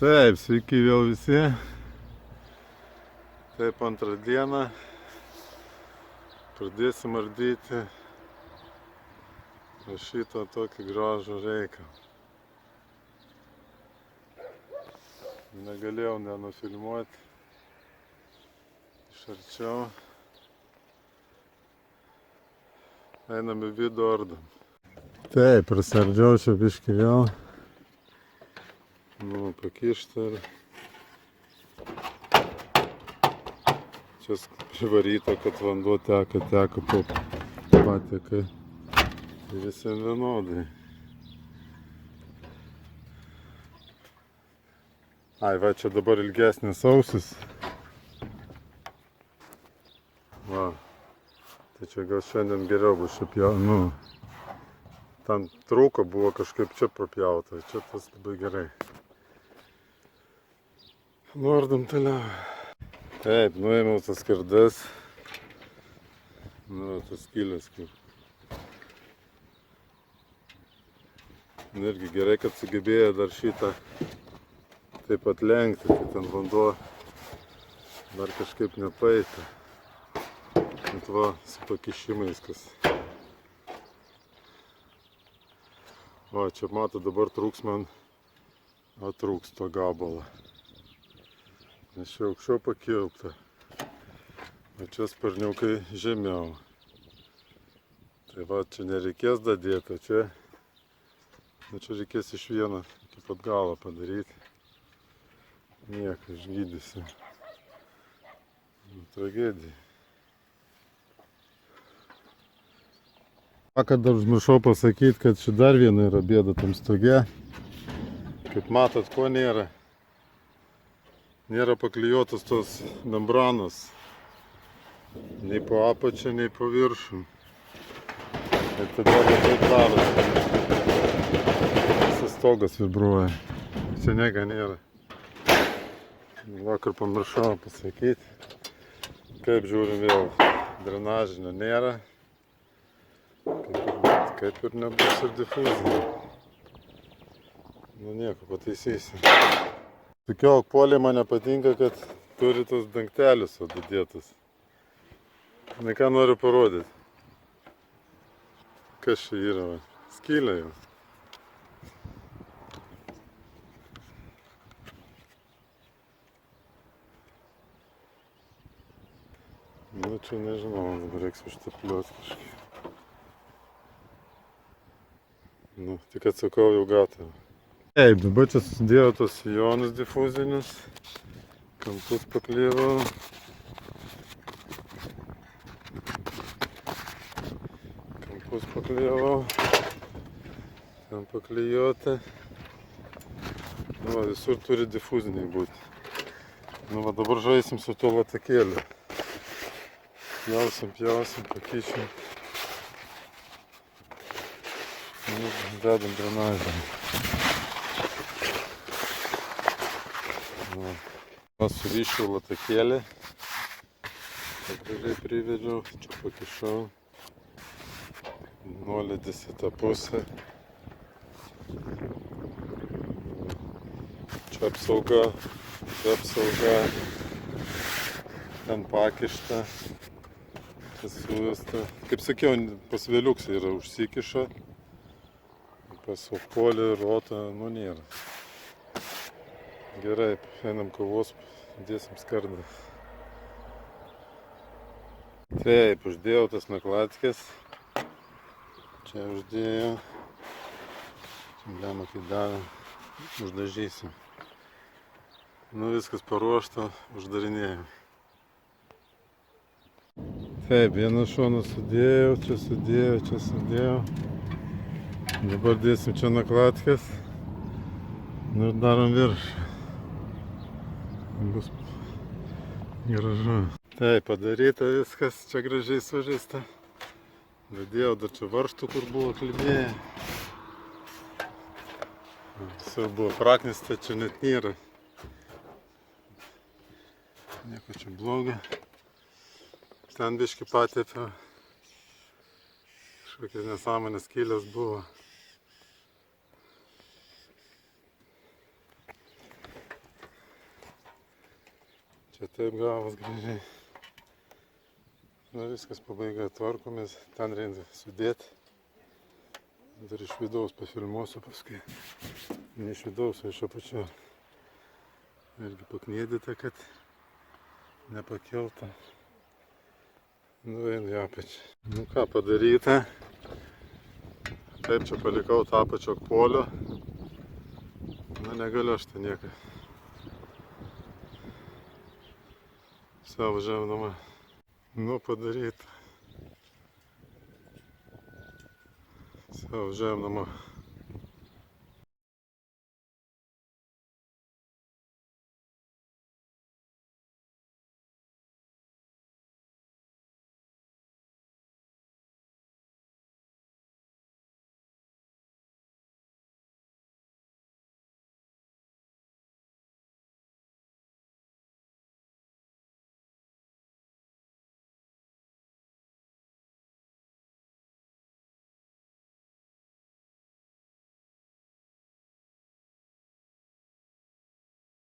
Taip, sveiki vėl visi. Taip, antrą dieną pradėsim ardyti šitą tokį gražų reikalą. Negalėjau nenufilmuoti iš arčiau. Einam į vidų ardom. Taip, prasardžiau čia biškį vėl. Nu, pakišta ir čia privaryta, kad vanduo teka po pateka. Tai visiems vienodai. Ai, va, čia dabar ilgesnis ausis. Va. Tai čia gal šiandien geriau bus šapjau. Nu, ten trūko, buvo kažkaip čia propjauta. Čia tas labai gerai. Nuardom toliau. Taip, nuėmiau tas skardas. Nu, tas skylės kaip. Irgi gerai, kad sugebėjo dar šitą taip atlenkti, tai ten vanduo dar kažkaip nepaeita. Bet va, su pakišimais kas. Va, čia mato, dabar trūks man, trūks to gabalą. Nes čia aukščiau pakilpta, o čia sparniukai žemiau. Tai va, čia nereikės dadėti, čia reikės iš vieno iki pat galo padaryti. Nieko, išgydysi. Tragedija. Vakar dar užmiršau pasakyti, kad čia dar viena yra bėda tam stoge. Kaip matot, ko nėra. Nėra paklijuotos tos membranos. Nei po apačią, nei po viršų. Ir todėl taip darosi. Visas stogas vibruoja. Čia nieko nėra. Vakar pamiršau pasakyti. Kaip žiūrim vėl, drenažinio nėra. Kaip ir nebus ir difuzija. Nu nieko, pataisysim. Sakiau, poliai man nepatinka, kad turi tos dangtelius atdėtus. Ne ką noriu parodyti. Kas čia yra? Skylė jau. Nu čia nežinau, dabar reiks užtepliuoti kažkaip. Nu, tik atsakau, jau gatava. Taip, dabar čia susidėjau tos sijonus difuzinius. Kampus paklijavau. Kampus paklijavau. Ten paklijuota. Nu, va, visur turi difuziniai būti. Nu, va, dabar žaisim su tuo latakėliu. Pjausim, pakišim. Nu, dedam drenažą. Va, surišiau latakėlį. Gražiai privedžiau, čia pakišau. Nuolydis į tą pusę. Čia apsauga, čia apsauga. Ten pakišta. Suvesta. Kaip sakiau, pas vėliuksai yra užsikiša. Pas opolį, rotą, nu nėra. Gerai, einam kavos, dėsim skardą. Taip, uždėjau tas nakladkes. Čia uždėjau. Lemą kai davė. Uždažysim. Nu viskas paruošta, uždarinėjau. Taip, vieną šoną sudėjau, čia sudėjau. Dabar dėsim čia nakladkes. Nu ir darom viršų. Bus gražu. Taip, padaryta viskas, čia gražiai sužaista. Dadėjau dar čia varžtų, kur buvo klibėję. Visur buvo praknista, čia net nėra. Nieko čia blogo. Ten biškį patėpiau. Kažkokios nesąmonės skylės buvo. Čia taip gavas gražiai. Na viskas pabaiga, tvarkomės, ten reikia sudėti. Dar iš vidaus pafilmuosiu paskui. Ne iš vidaus, o iš apačio. Irgi paknėdyta, kad nepakilta. Nu eina į apačią. Nu ką padaryta. Taip čia palikau tą apačio polio. Na negaliu aš tą nieką. Savo žemnama. Nu padaryta. Savo žemnama.